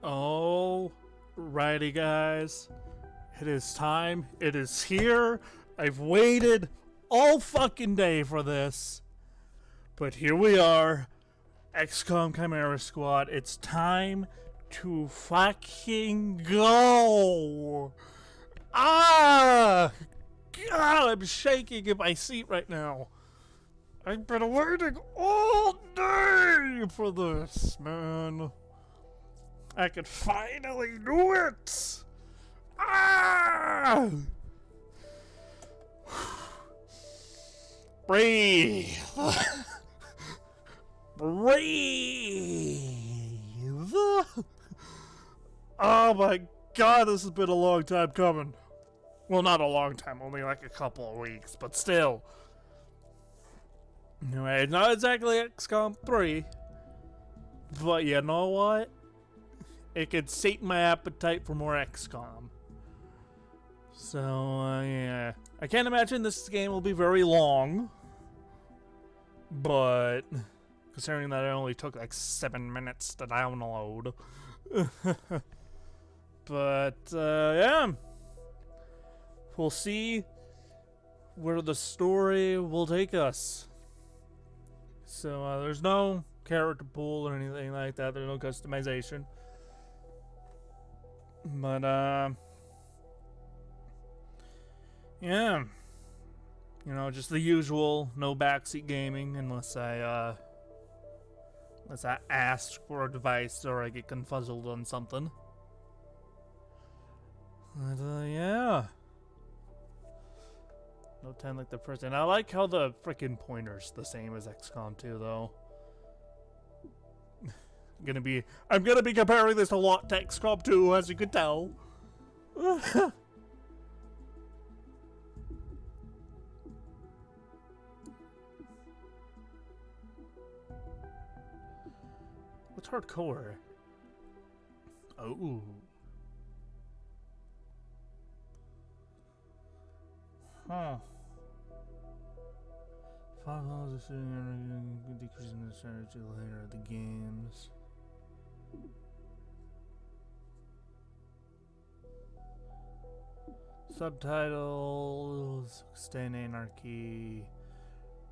Alrighty, guys. It is time. It is here. I've waited all fucking day for this. But here we are. Xcom Chimera Squad. It's time to fucking go. God, I'm shaking in my seat right now. I've been waiting all day for this, man. I could finally do it! Breathe! Breathe! Oh my god, this has been a long time coming. Well, not a long time, only like a couple of weeks, but still. Anyway, not exactly XCOM 3, but you know what? It could sate my appetite for more XCOM. So, yeah. I can't imagine this game will be very long. But, considering that it only took like 7 minutes to download. But, yeah. We'll see where the story will take us. So, there's no character pool or anything like that. There's no customization. But, yeah. You know, just the usual, no backseat gaming unless I ask for a device or I get confuzzled on something. But, yeah. No time like the first. And I like how the freaking pointer's the same as XCOM 2, though. I'm gonna be comparing this a lot to Xcom 2, as you can tell. What's hardcore? Oh. Huh. 5 hours of shooting and decreasing the strategy later of the games. Subtitles, Extend Anarchy,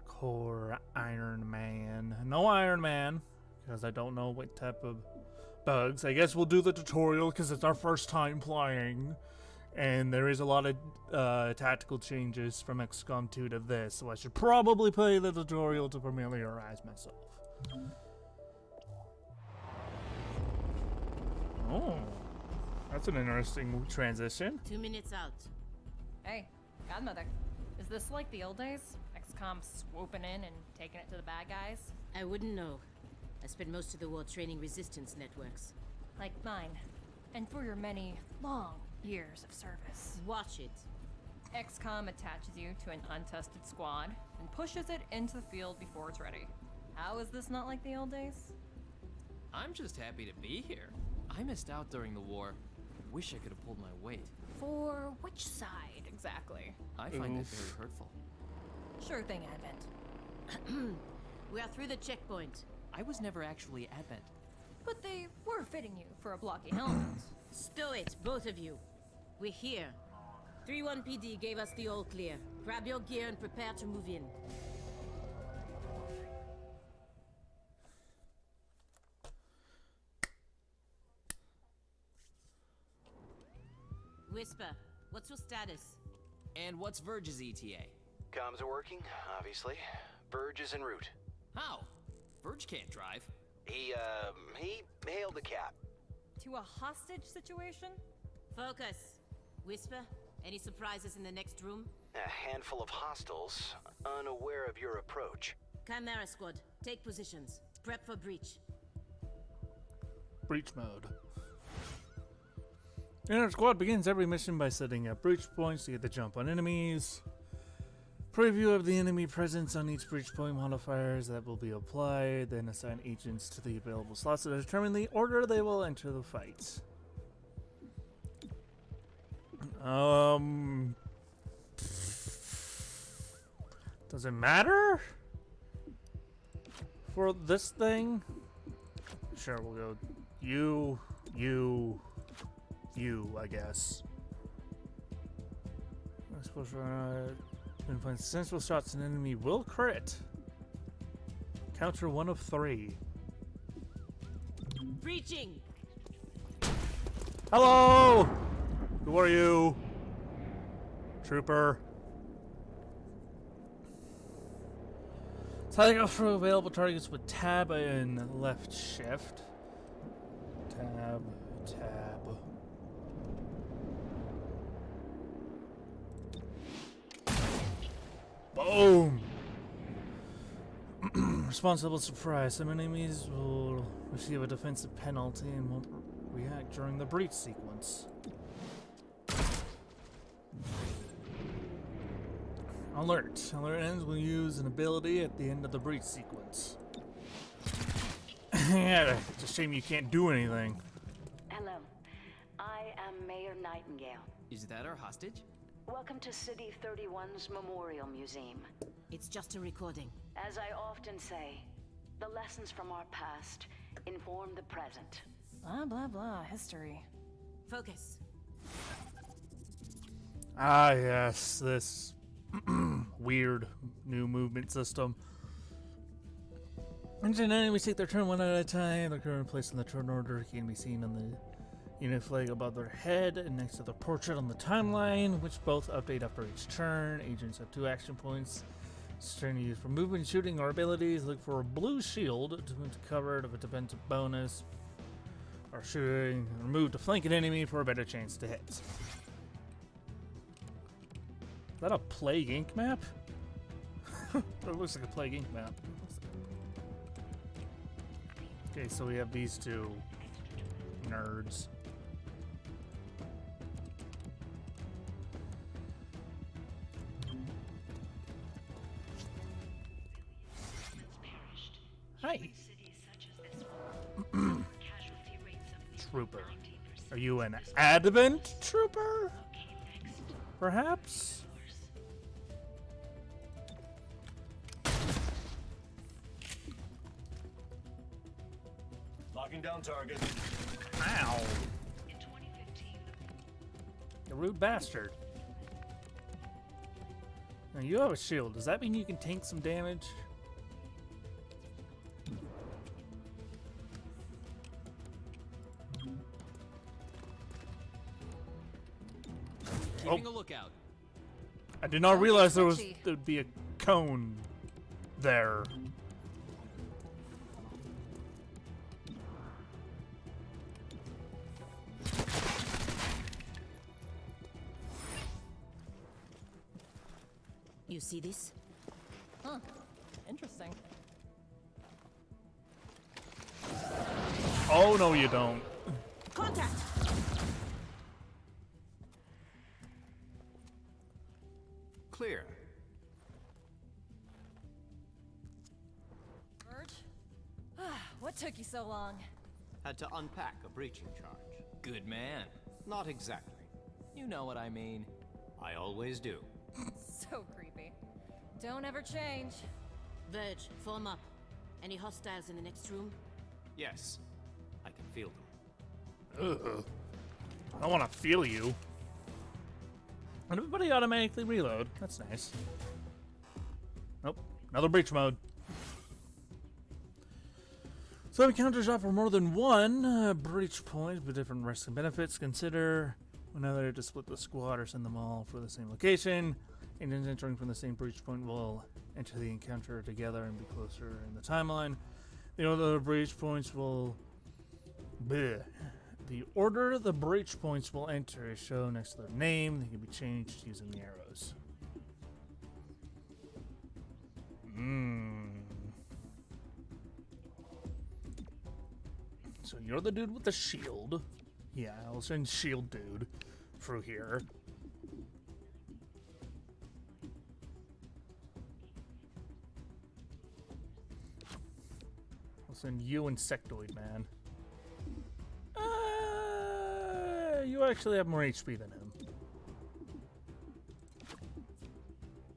Core Iron Man. No Iron Man, because I don't know what type of bugs. I guess we'll do the tutorial because it's our first time playing. And there is a lot of tactical changes from XCOM 2 to this, so I should probably play the tutorial to familiarize myself. Oh, that's an interesting transition. 2 minutes out. Hey, Godmother. Is this like the old days? XCOM swooping in and taking it to the bad guys? I wouldn't know. I spent most of the war training resistance networks. Like mine. And for your many, long years of service. Watch it. XCOM attaches you to an untested squad and pushes it into the field before it's ready. How is this not like the old days? I'm just happy to be here. I missed out during the war. Wish I could have pulled my weight. For which side, exactly? I find that very hurtful. Sure thing, Advent. We are through the checkpoint. I was never actually Advent. But they were fitting you for a blocky helmet. Stow it, both of you. We're here. 3-1 PD gave us the all clear. Grab your gear and prepare to move in. Whisper, what's your status? And what's Verge's ETA? Comms are working, obviously. Verge is en route. How? Verge can't drive. He hailed a cab. To a hostage situation? Focus. Whisper, any surprises in the next room? A handful of hostiles, unaware of your approach. Chimera Squad, take positions. Prep for breach. Breach mode. Inner squad begins every mission by setting up breach points to get the jump on enemies. Preview of the enemy presence on each breach point modifiers that will be applied, then assign agents to the available slots to determine the order they will enter the fight. Does it matter for this thing? Sure, we'll go you, You, I guess. I suppose when find sensible shots, an enemy will crit. Counter 1 of 3. Breaching! Hello! Who are you? Trooper. So I go through available targets with tab and left shift. Tab. Boom! Responsible surprise. Some enemies will receive a defensive penalty and won't react during the breach sequence. Alert. Alert ends when you use an ability at the end of the breach sequence. Yeah, it's a shame you can't do anything. Hello, I am Mayor Nightingale. Is that our hostage? Welcome to City 31's Memorial Museum. It's just a recording. As I often say, the lessons from our past inform the present. Blah, blah, blah. History. Focus. Ah, yes, this weird new movement system. Engine enemies take their turn one at a time. Their current place in the turn order can be seen on the unit flag above their head and next to the portrait on the timeline, which both update after each turn. Agents have 2 action points. Each turn used for movement, shooting, or abilities. Look for a blue shield to move to cover of a defensive bonus, or shooting, or move to flank an enemy for a better chance to hit. Is that a Plague Inc. map? It looks like a Plague Inc. map. Okay, so we have these two nerds. Hi. Trooper. Are you an Advent Trooper? Perhaps? Locking down target. Ow. You rude bastard. Now you have a shield. Does that mean you can tank some damage? Keeping a lookout. I did not realize there'd twitchy. be a cone there. You see this? Huh. Interesting. Oh no, you don't. Contact! Clear. Verge? What took you so long? Had to unpack a breaching charge. Good man. Not exactly. You know what I mean. I always do. So creepy. Don't ever change. Verge, form up. Any hostiles in the next room? Yes, I can feel them. Ugh. I want to feel you. And everybody automatically reload. That's nice. Nope. Another breach mode. So encounters offer more than one breach point with different risks and benefits. Consider whether to split the squad or send them all for the same location. Agents entering from the same breach point will enter the encounter together and be closer in the timeline. The order the breach points will... Bleh. The order the breach points will enter is shown next to their name. They can be changed using the arrows. So you're the dude with the shield. Yeah, I'll send shield dude through here. I'll send you Insectoid Man. You actually have more HP than him.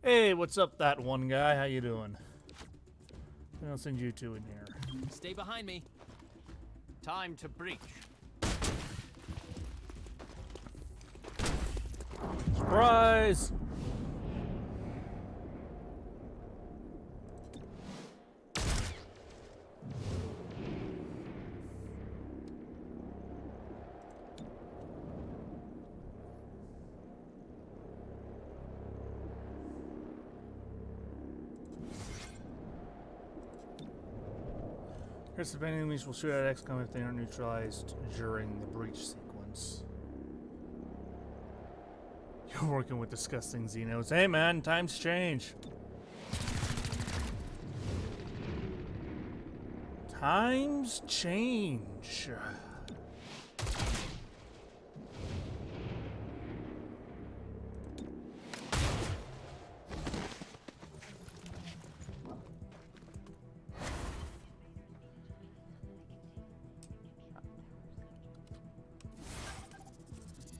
Hey, what's up, that one guy? How you doing? I'll send you two in here. Stay behind me. Time to breach. Surprise! Participating enemies will shoot at Xcom if they are neutralized during the breach sequence. You're working with disgusting Xenos. Hey man, times change. Times change.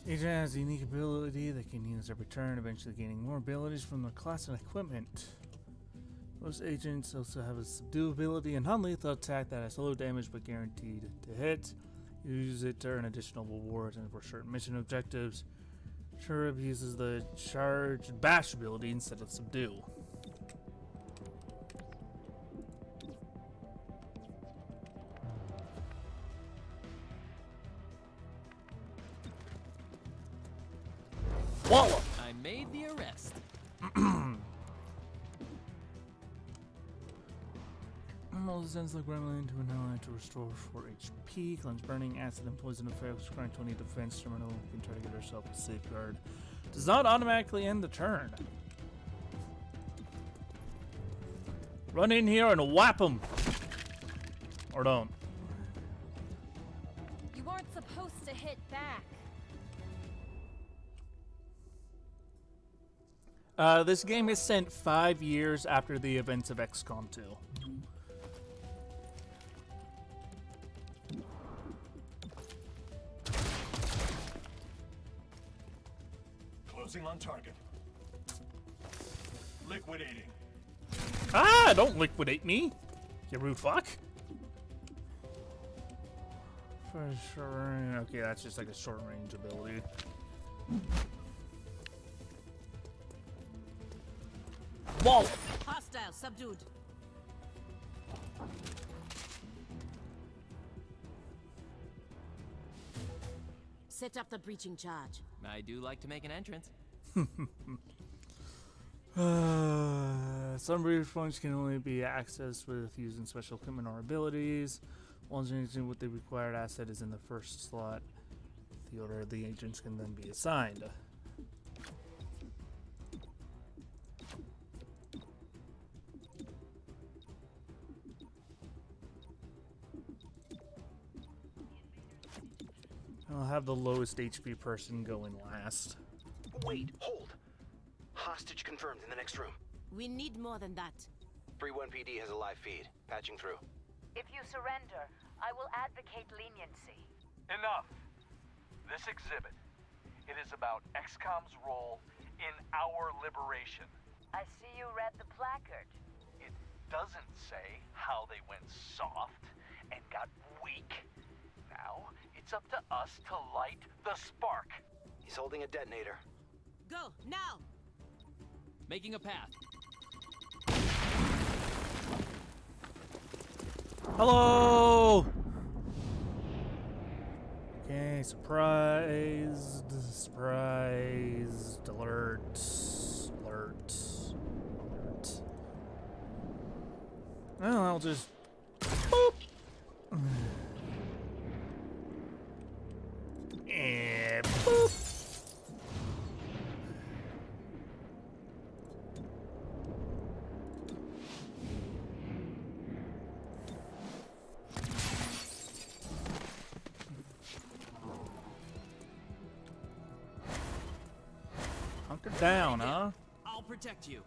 Agent has a unique ability that can use every turn, eventually gaining more abilities from their class and equipment. Most agents also have a subdue ability and non-lethal attack that has low damage but guaranteed to hit. You use it to earn additional rewards and for certain mission objectives. Chimera uses the charge bash ability instead of subdue. Wallop! I made the arrest. Sends the gremlin into an ally to restore 4 HP, cleanse burning, acid, and poison effects, requiring 20 defense. Terminal can try to get herself a safeguard. Does not automatically end the turn. Run in here and whap him! Or don't. You aren't supposed to hit back. This game is sent 5 years after the events of Xcom 2. Closing on target. Liquidating. Ah, don't liquidate me, you rude fuck. For sure. Okay, that's just like a short range ability. Wall! Hostile subdued. Set up the breaching charge. I do like to make an entrance. Some breach points can only be accessed with using special equipment or abilities. Once using what the required asset is in the first slot, the order of the agents can then be assigned. I'll have the lowest HP person go in last. Wait, hold. Hostage confirmed in the next room. We need more than that. 3-1 PD has a live feed. Patching through. If you surrender, I will advocate leniency. Enough. This exhibit. It is about Xcom's role in our liberation. I see you read the placard. It doesn't say how they went soft and got weak. Now, it's up to us to light the spark. He's holding a detonator. Go, now! Making a path. Hello! Okay, surprised, surprised, alert, alert, alert. Well, I'll just boop. And boop. Hunker down, huh? I'll protect you.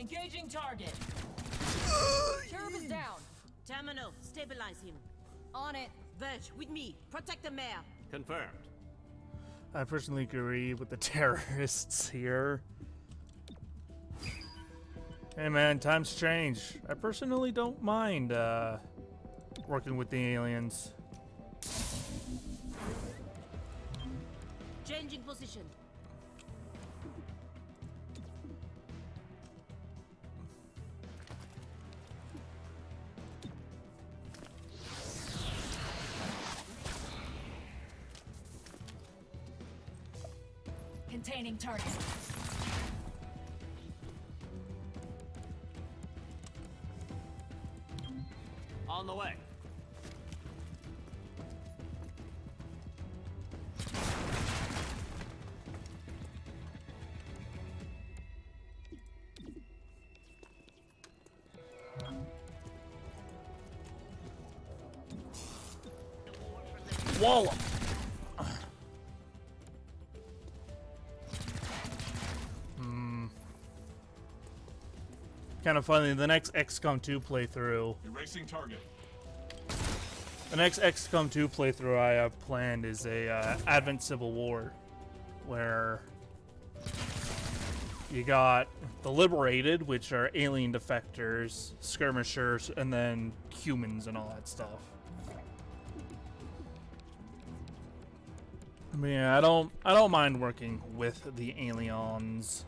Engaging target. Cherub is down. Terminal, stabilize him. On it. Verge, with me. Protect the mayor. Confirmed. I personally agree with the terrorists here. Hey man, times change. I personally don't mind working with the aliens. Changing position. Containing target. On the way. Wallop. Kind of funny. The next XCOM 2 playthrough. Erasing target. The next XCOM 2 playthrough I have planned is a Advent Civil War, where you got the Liberated, which are alien defectors, skirmishers, and then humans and all that stuff. I mean, I don't mind working with the aliens.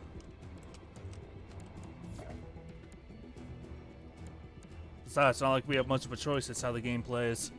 Besides, it's not like we have much of a choice. It's how the game plays.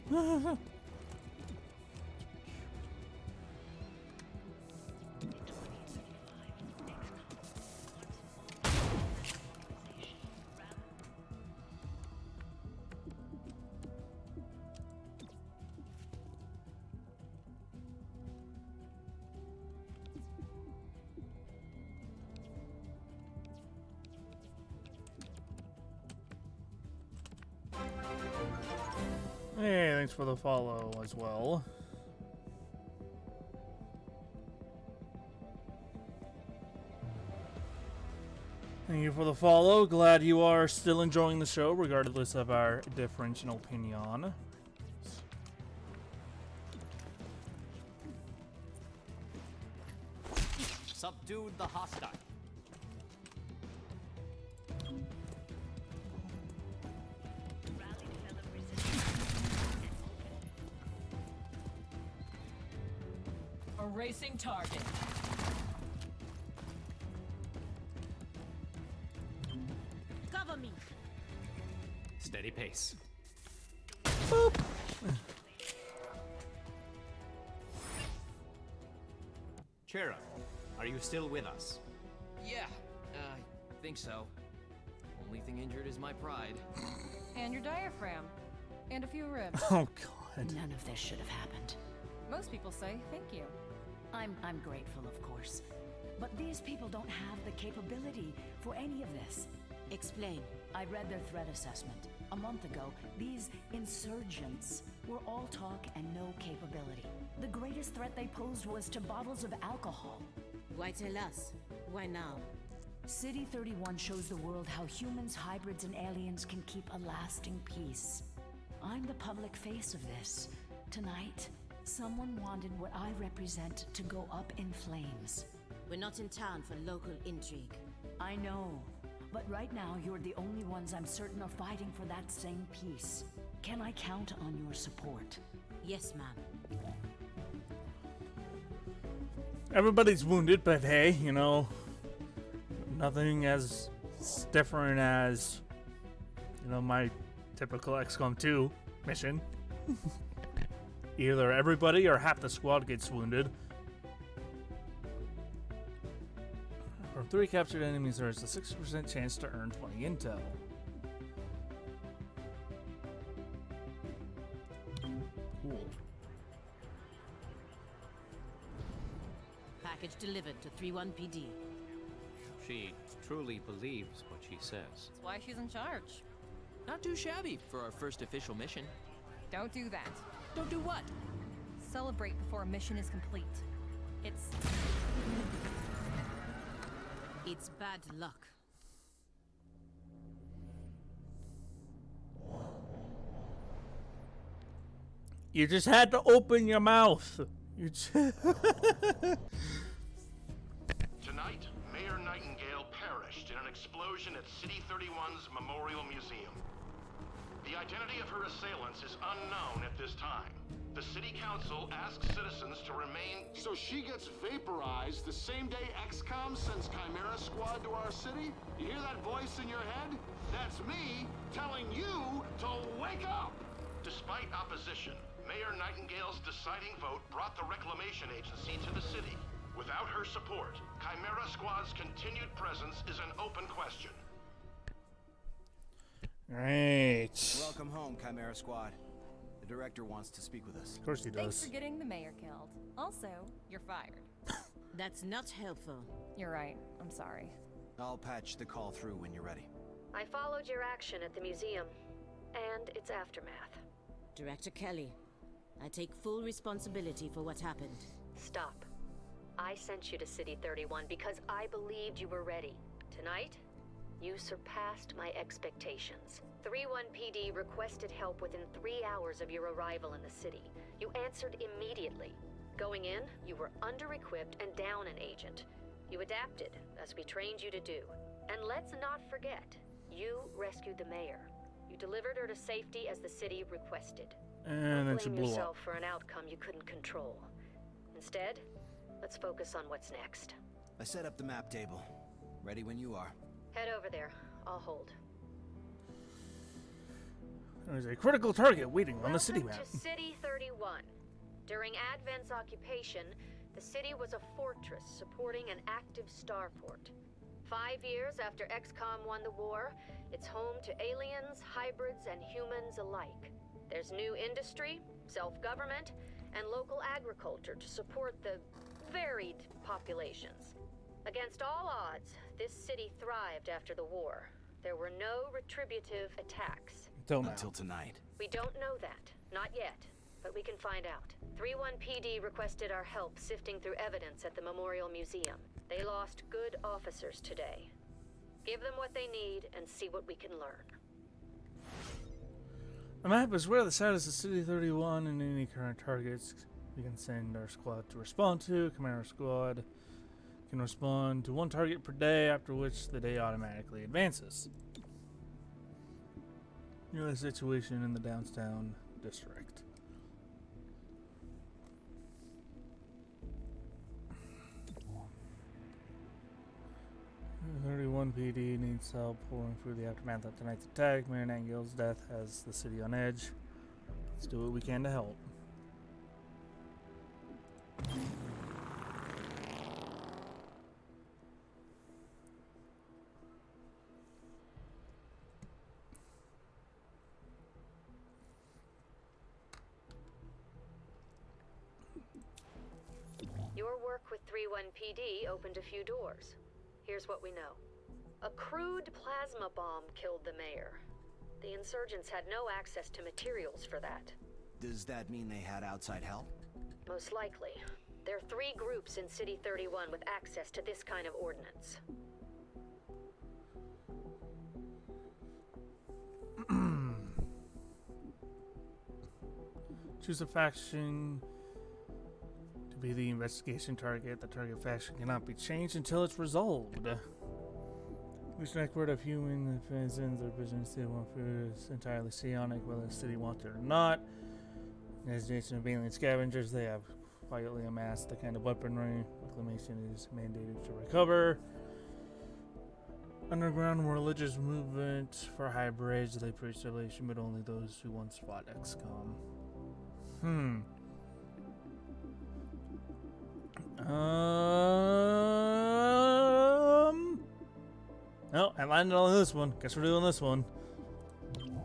Hey, thanks for the follow as well. Thank you for the follow. Glad you are still enjoying the show, regardless of our differential opinion. Subdued the hostile. Erasing target. Cover me. Steady pace. Boop. Chimera, are you still with us? Yeah, I think so. Only thing injured is my pride. And your diaphragm. And a few ribs. Oh God. None of this should have happened. Most people say thank you. I'm grateful, of course. But these people don't have the capability for any of this. Explain. I read their threat assessment. A month ago, these insurgents were all talk and no capability. The greatest threat they posed was to bottles of alcohol. Why tell us? Why now? City 31 shows the world how humans, hybrids, and aliens can keep a lasting peace. I'm the public face of this. Tonight, someone wanted what I represent to go up in flames. We're not in town for local intrigue. I know, but right now you're the only ones I'm certain are fighting for that same peace. Can I count on your support? Yes, ma'am. Everybody's wounded, but hey, you know, nothing as different as, you know, my typical XCOM 2 mission. Either everybody or half the squad gets wounded. From 3 captured enemies, there is a 60% chance to earn 20 intel. Cool. Package delivered to 31 PD. She truly believes what she says. That's why she's in charge. Not too shabby for our first official mission. Don't do that. Don't do what? Celebrate before a mission is complete. It's bad luck. You just had to open your mouth. You just Tonight, Mayor Nightingale perished in an explosion at City 31's Memorial Museum. The identity of her assailants is unknown at this time. The city council asks citizens to remain. So she gets vaporized the same day Xcom sends Chimera squad to our city? You hear that voice in your head? That's me telling you to wake up! Despite opposition, Mayor Nightingale's deciding vote brought the Reclamation Agency to the city. Without her support, Chimera Squad's continued presence is an open question. Great. Welcome home, Chimera Squad. The director wants to speak with us. Of course he Thanks does. for getting the mayor killed. Also, you're fired. That's not helpful. You're right. I'm sorry. I'll patch the call through when you're ready. I followed your action at the museum and its aftermath. Director Kelly, I take full responsibility for what happened. Stop. I sent you to City 31 because I believed you were ready. Tonight, you surpassed my expectations. 3-1 PD requested help within 3 hours of your arrival in the city. You answered immediately. Going in, you were under-equipped and down an agent. You adapted, as we trained you to do. And let's not forget, you rescued the mayor. You delivered her to safety as the city requested. And then she Don't blew blame up. yourself for an outcome you couldn't control. Instead, let's focus on what's next. I set up the map table. Ready when you are. Head over there. I'll hold. There's a critical target waiting on the city Welcome map. to City 31. During Advent's occupation, the city was a fortress supporting an active starport. 5 years after Xcom won the war, it's home to aliens, hybrids, and humans alike. There's new industry, self-government, and local agriculture to support the varied populations. Against all odds, this city thrived after the war. There were no retributive attacks. Until tonight. We don't know that. Not yet. But we can find out. 3-1 PD requested our help sifting through evidence at the Memorial Museum. They lost good officers today. Give them what they need and see what we can learn. The map is where the status of City 31 and any current targets we can send our squad to respond to. Chimera Squad can respond to 1 target per day, after which the day automatically advances. You know the situation in the downtown district. 31 PD needs help pulling through the aftermath of tonight's attack. Mayor Nightingale's death has the city on edge. Let's do what we can to help. Your work with 3-1 PD opened a few doors. Here's what we know. A crude plasma bomb killed the mayor. The insurgents had no access to materials for that. Does that mean they had outside help? Most likely. There are 3 groups in City 31 with access to this kind of ordnance. Choose a faction to be the investigation target. The target faction cannot be changed until it's resolved. Which record of human citizens or business they want food is entirely psionic, whether the city wants it or not. As nation of alien scavengers, they have quietly amassed the kind of weaponry reclamation is mandated to recover. Underground religious movement for hybrids, they preach salvation, but only those who once fought Xcom. No, I landed on this one. Guess we're doing this one.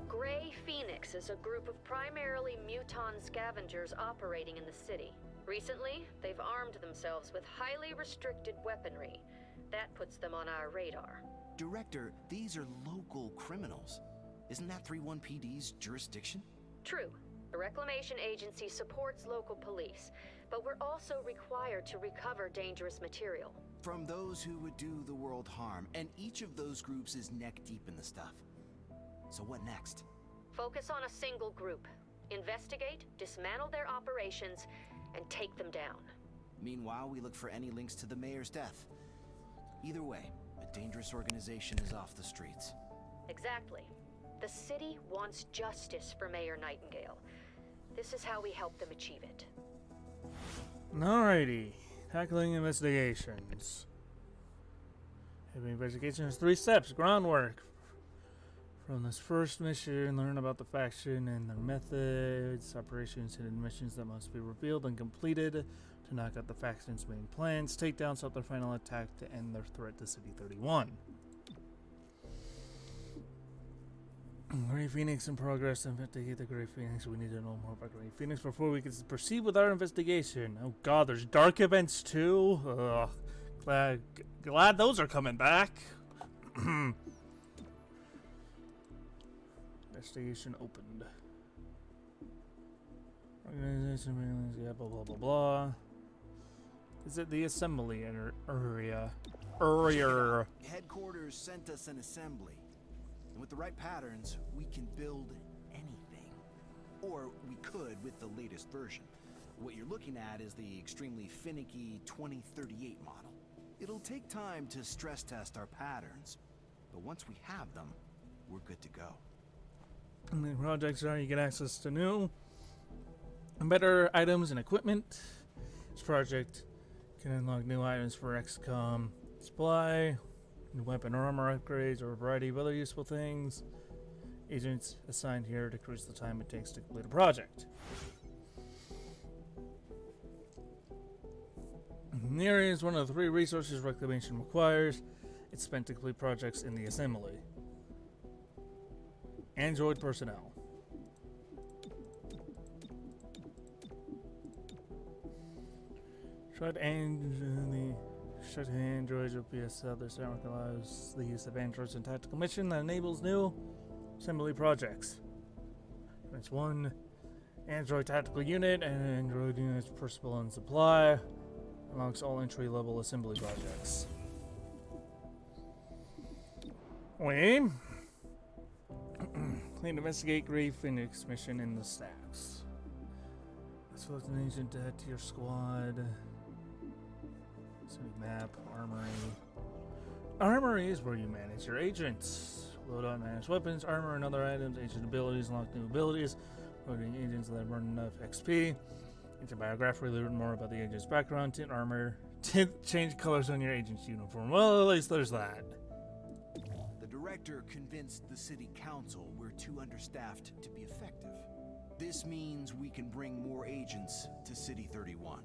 Gray Phoenix is a group of primarily muton scavengers operating in the city. Recently, they've armed themselves with highly restricted weaponry. That puts them on our radar. Director, these are local criminals. Isn't that 3-1 PD's jurisdiction? True. The Reclamation Agency supports local police, but we're also required to recover dangerous material. From those who would do the world harm, and each of those groups is neck deep in the stuff. So what next? Focus on a single group. Investigate, dismantle their operations, and take them down. Meanwhile, we look for any links to the mayor's death. Either way, a dangerous organization is off the streets. Exactly. The city wants justice for Mayor Nightingale. This is how we help them achieve it. Alrighty. Tackling investigations. Heavy investigation has 3 steps. Groundwork. From this first mission, learn about the faction and their methods, operations, hidden missions that must be revealed and completed to knock out the faction's main plans, take down their final attack to end their threat to City 31. Grey Phoenix in progress. Investigate the Grey Phoenix. We need to know more about Grey Phoenix before we can proceed with our investigation. Oh god, there's dark events too? Ugh. Glad those are coming back. Investigation opened. Organization, yeah, blah blah blah blah. Is it the assembly area? Headquarters sent us an assembly. And with the right patterns, we can build anything. Or we could with the latest version. What you're looking at is the extremely finicky 2038 model. It'll take time to stress test our patterns, but once we have them, we're good to go. And the projects are you get access to new and better items and equipment. This project can unlock new items for Xcom supply, new weapon or armor upgrades, or a variety of other useful things. Agents assigned here decrease the time it takes to complete a project. The area is one of the 3 resources reclamation requires. It's spent to complete projects in the assembly. Android personnel. Shut androids OPS other network allows the use of androids in tactical mission that enables new assembly projects. It's 1 android tactical unit and android units personnel and supply amongst all entry-level assembly projects. Wait. Clean investigate Grey Phoenix mission in the stacks. Let's select an agent to add to your squad. City map, armory. Armory is where you manage your agents. Load out and manage weapons, armor, and other items. Agent abilities, unlock new abilities. Loading agents that run enough XP. Agent biography, learn more about the agent's background, tint armor, change colors on your agent's uniform. Well, at least there's that. The director convinced the city council we're too understaffed to be effective. This means we can bring more agents to City 31.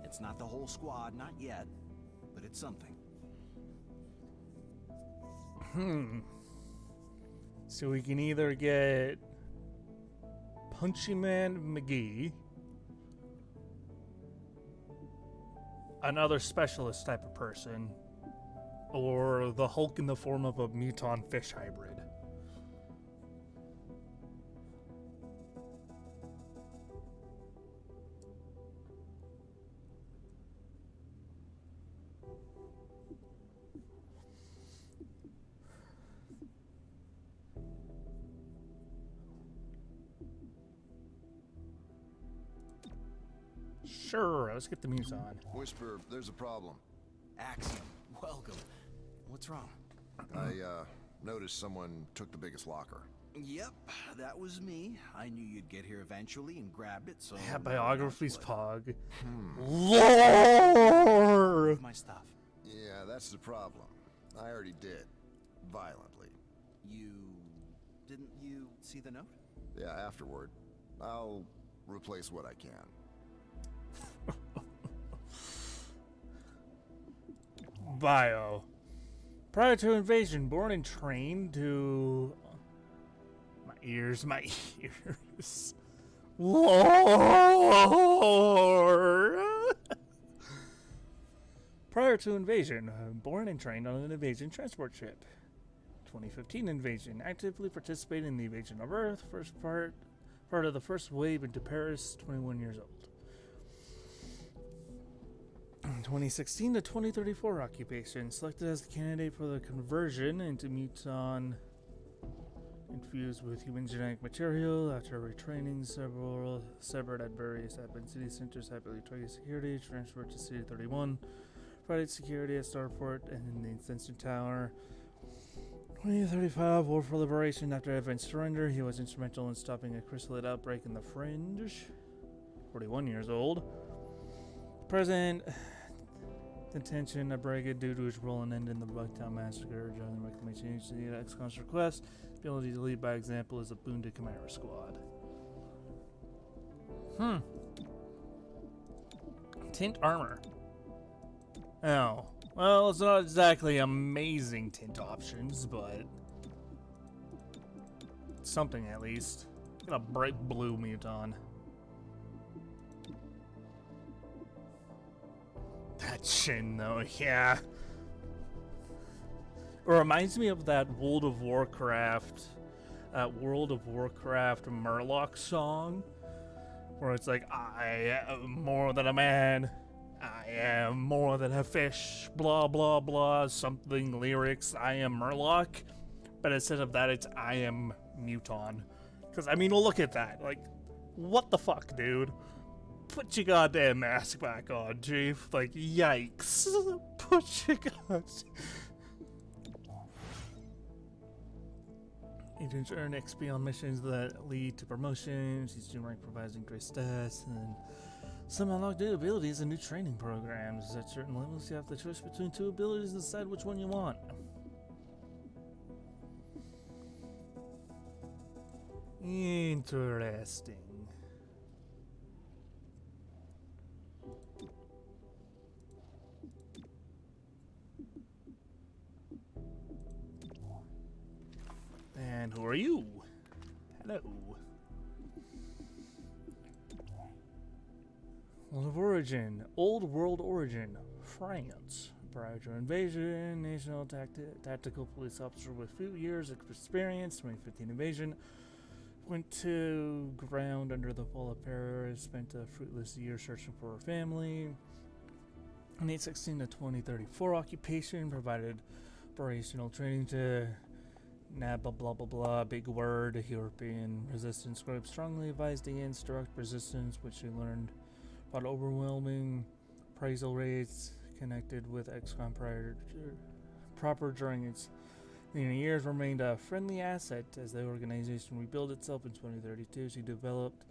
It's not the whole squad, not yet, but it's something. So we can either get Punchy Man McGee, another specialist type of person, or the Hulk in the form of a muton fish hybrid. Sure, let's get the muse on. Whisper, there's a problem. Axiom, welcome. What's wrong? I noticed someone took the biggest locker. Yep, that was me. I knew you'd get here eventually and grabbed it, so... Yeah, biography's Pog. Lord! My stuff. Yeah, that's the problem. I already did. Violently. Didn't you see the note? Yeah, afterward. I'll replace what I can. Bio. Prior to invasion, born and trained to... My ears. Lord! Prior to invasion, born and trained on an invasion transport ship. 2015 invasion, actively participated in the invasion of Earth, first part of the first wave into Paris, 21 years old. 2016 to 2034 occupation, selected as the candidate for the conversion into muton infused with human genetic material after retraining severed at various admin city centers, happily target security, transferred to City 31, provided security at Starport and in the Ascension Tower. 2035, War for Liberation. After Advent surrender, he was instrumental in stopping a chrysalid outbreak in the Fringe. 41 years old. Present detention of Braga due to his role and end in the Bugtown Massacre. Joining the Reclamation Agency at Xcom's request. Ability to lead by example is a boon to Chimera Squad. Tint armor. Oh. Well, it's not exactly amazing tint options, but something at least. Got a bright blue muton. That chin, though, yeah. It reminds me of that World of Warcraft Murloc song, where it's like, I am more than a man, I am more than a fish, blah blah blah, something lyrics, I am Murloc, but instead of that it's I am Muton. Because, I mean, look at that, like, what the fuck, dude? Put your goddamn mask back on, Chief. Like, yikes. Put your goddamn... Agents earn XP on missions that lead to promotions. Each new rank provides increased stats, and some unlock new abilities and new training programs. At certain levels, you have the choice between two abilities and decide which one you want. Interesting. And who are you? Hello. World of Origin. Old World Origin. France. Prior to invasion, national tactical police officer with few years of experience. 2015 invasion. Went to ground under the fall of Paris. Spent a fruitless year searching for her family. 2016 to 2034 occupation. Provided operational training to blah blah blah blah, big word, European resistance group strongly advised against direct resistance, which she learned about overwhelming appraisal rates connected with Xcom proper during its years, remained a friendly asset as the organization rebuilt itself in 2032. She developed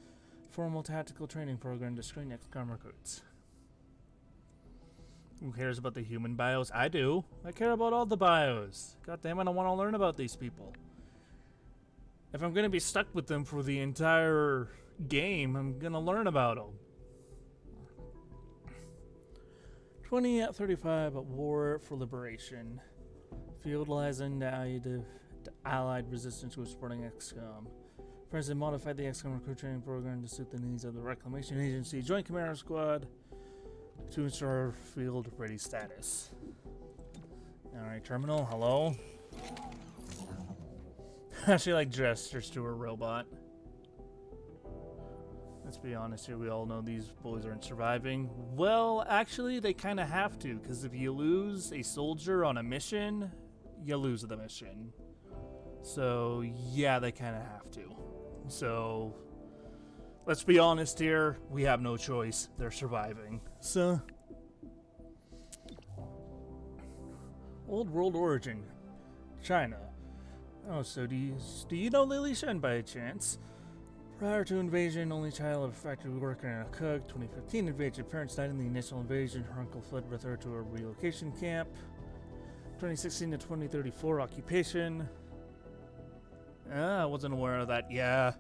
a formal tactical training program to screen Xcom recruits. Who cares about the human bios? I do. I care about all the bios. God damn it, I want to learn about these people. If I'm going to be stuck with them for the entire game, I'm going to learn about them. 2035 at War for Liberation. Field lies in the Allied resistance group supporting Xcom. President modified the Xcom recruit training program to suit the needs of the Reclamation Agency. Joint Chimera Squad to ensure field ready status. Alright, terminal, hello. She like gestures to her robot. Let's be honest here, we all know these boys aren't surviving. Well, actually, they kind of have to, because if you lose a soldier on a mission, you lose the mission. So, yeah, they kind of have to. So, let's be honest here, we have no choice. They're surviving. So, Old World Origin, China. Oh, so do you know Lily Shen by chance? Prior to invasion, only child of a factory worker and a cook. 2015 invasion, parents died in the initial invasion. Her uncle fled with her to a relocation camp. 2016 to 2034 occupation. I wasn't aware of that. Yeah,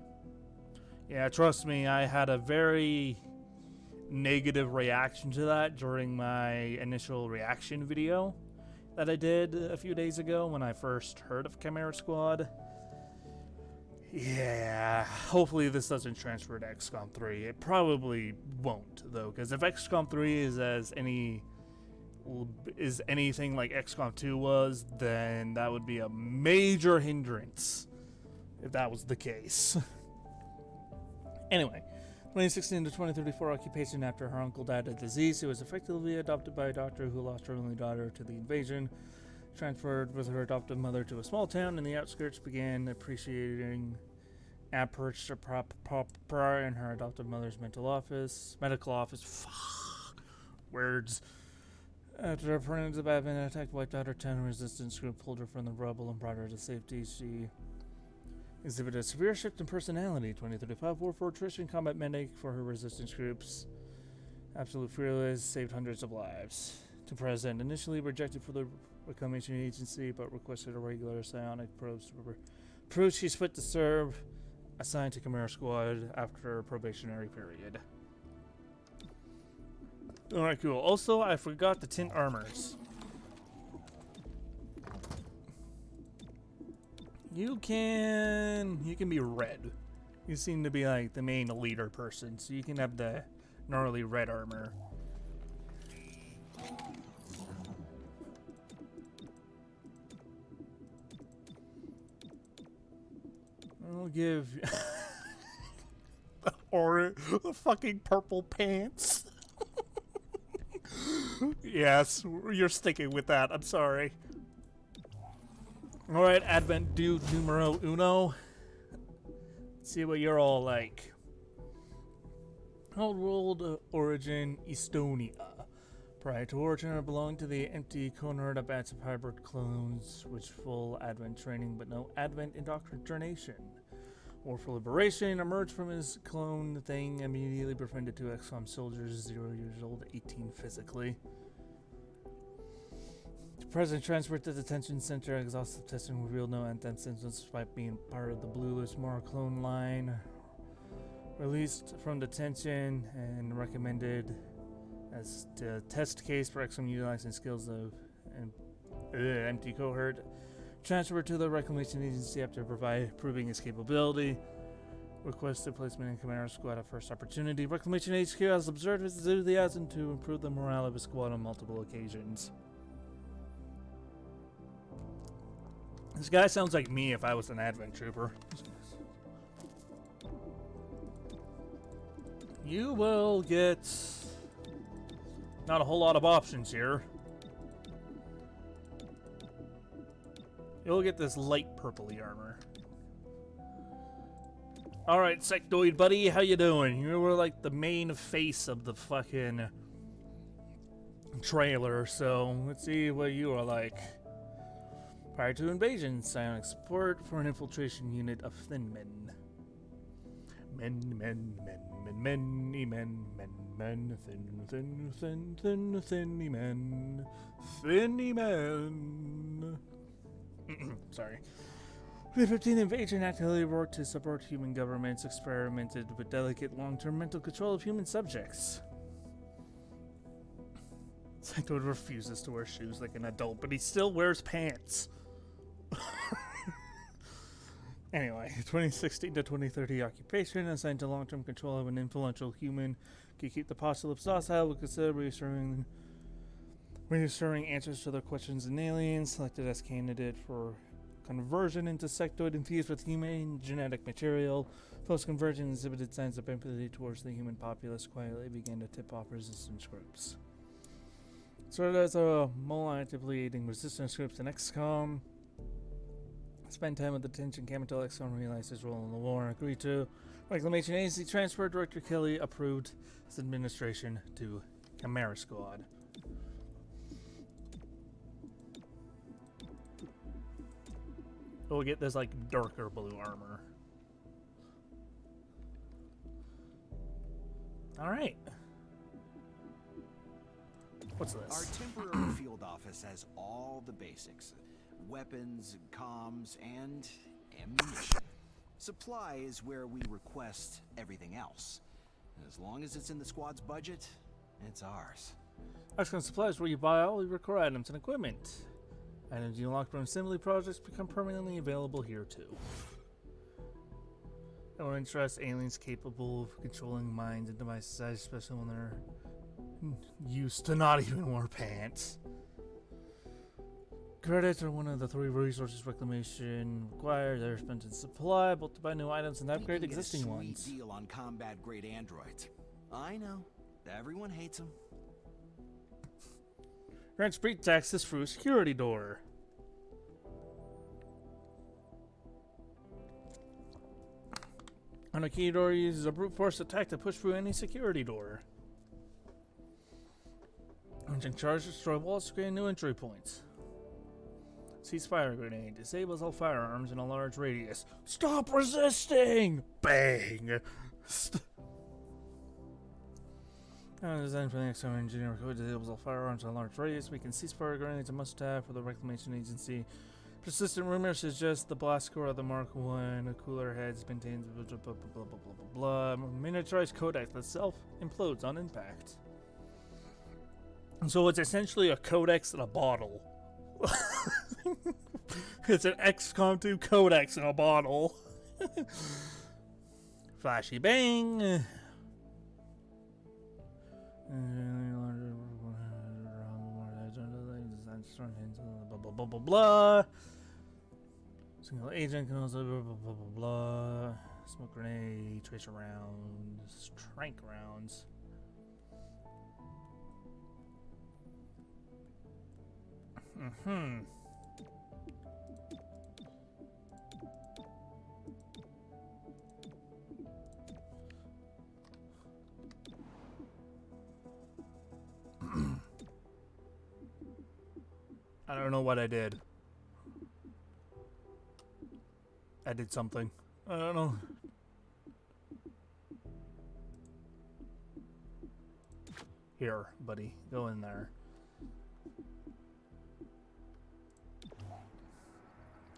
trust me, I had a very negative reaction to that during my initial reaction video that I did a few days ago when I first heard of Chimera Squad. Yeah, hopefully this doesn't transfer to XCOM 3. It probably won't, though, because if XCOM 3 is anything like XCOM 2 was, then that would be a major hindrance if that was the case. Anyway, 2016 to 2034 occupation. After her uncle died of disease, she was effectively adopted by a doctor who lost her only daughter to the invasion. Transferred with her adoptive mother to a small town in the outskirts, began appreciating approach to proper in her adoptive mother's medical office. Words. After her friends of Advent attacked wiped out her 10 resistance group, pulled her from the rubble and brought her to safety, she exhibited a severe shift in personality. 2035 war for attrition, combat medic for her resistance groups. Absolute fearless, saved hundreds of lives. To present, initially rejected for the reclamation agency, but requested a regular psionic probes to prove she's fit to serve. Assigned to Chimera Squad after a probationary period. Alright, cool. Also, I forgot the tint armors. You can be red. You seem to be like the main leader person, so you can have the gnarly red armor. I'll give the fucking purple pants. Yes, you're sticking with that. I'm sorry. Alright, Advent dude numero uno. Let's see what you're all like. Old world origin Estonia. Prior to origin, it belonged to the empty cohort of bats of hybrid clones, which full Advent training but no Advent indoctrination. War for Liberation emerged from his clone thing, immediately befriended two Xcom soldiers, 0 years old, 18 physically. The president transferred to the detention center. Exhaustive testing revealed no Advent symptoms despite being part of the Blue List Mara clone line. Released from detention and recommended as the test case for Xcom utilizing skills of empty cohort. Transferred to the Reclamation Agency after proving his capability. Requested placement in Chimera Squad at first opportunity. Reclamation HQ has observed his enthusiasm to improve the morale of his squad on multiple occasions. This guy sounds like me if I was an Advent trooper. You will get not a whole lot of options here. You'll get this light purpley armor. Alright, Sectoid buddy, how you doing? You were like the main face of the fucking trailer, so let's see what you are like. Prior to invasion, psionic support for an infiltration unit of thin men. Many men, thin, thinny men. Sorry. The 15th invasion actively worked to support human governments, experimented with delicate long-term mental control of human subjects. Sectoid refuses to wear shoes like an adult, but he still wears pants. Anyway, 2016 to 2030 occupation, assigned to long-term control of an influential human, can keep the apocalypse docile, would consider reassuring answers to their questions in aliens, selected as candidate for conversion into sectoid infused with human genetic material. Post-conversion exhibited signs of empathy towards the human populace, quietly began to tip off resistance groups. Started as a mole actively aiding resistance groups in Xcom. Spent time with the detention camp until Xcom realized his role in the war and agreed to. Reclamation Agency transfer. Director Kelly approved his administration to Chimera Squad. We'll get this like darker blue armor. Alright. What's this? Our temporary field office has all the basics. Weapons, comms, and ammunition. Supply is where we request everything else. As long as it's in the squad's budget, it's ours. Xcom Supply is where you buy all your core items and equipment. Items you unlock from assembly projects become permanently available here too. That will interest aliens capable of controlling minds and devices, especially when they're used to not even wear pants. Credits are one of the 3 resources Reclamation requires. They're spent in supply, both to buy new items and upgrade existing ones. Sweet deal on combat grade androids. I know. Everyone hates them. Grants breach access through a security door. On a key door, uses a brute force attack to push through any security door. Launching charge, destroy walls to create new entry points. Seize fire grenade. Disables all firearms in a large radius. Stop resisting! Bang! Designed for the Xcom engineer code disables all firearms in a large radius. We can seize fire grenades a must-have for the Reclamation Agency. Persistent rumors suggest the blast score of the Mark 1 cooler heads maintains blah blah blah blah blah blah blah. Miniaturized codex that self-implodes on impact. So it's essentially a codex in a bottle. It's an XCOM 2 codex in a bottle. Flashy bang. Blah blah blah blah blah. Single agent can also blah blah blah blah blah. Smoke grenade, tracer rounds, trank rounds. I don't know what I did. I did something. I don't know. Here, buddy. Go in there.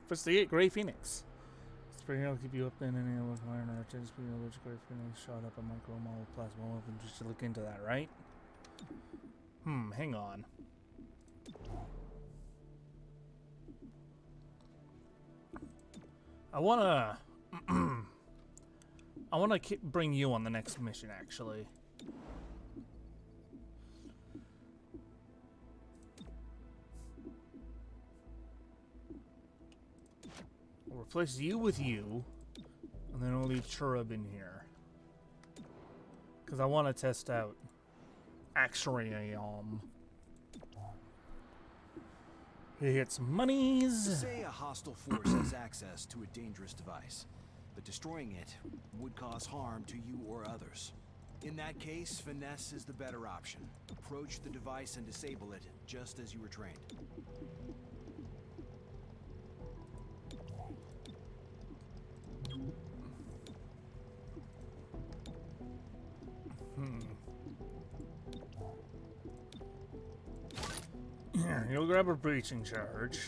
Investigate Grey Phoenix. Spring will keep you up in any other fire and just be which Grey Phoenix shot up a micro model plasma weapon just to look into that, right? Hang on. I wanna bring you on the next mission, actually. We'll replace you with you, and then we'll leave Cherub in here. Because I want to test out Xcom. He gets monies. Say a hostile force has access to a dangerous device, but destroying it would cause harm to you or others. In that case, finesse is the better option. Approach the device and disable it, just as you were trained. Here, you'll grab a breaching charge.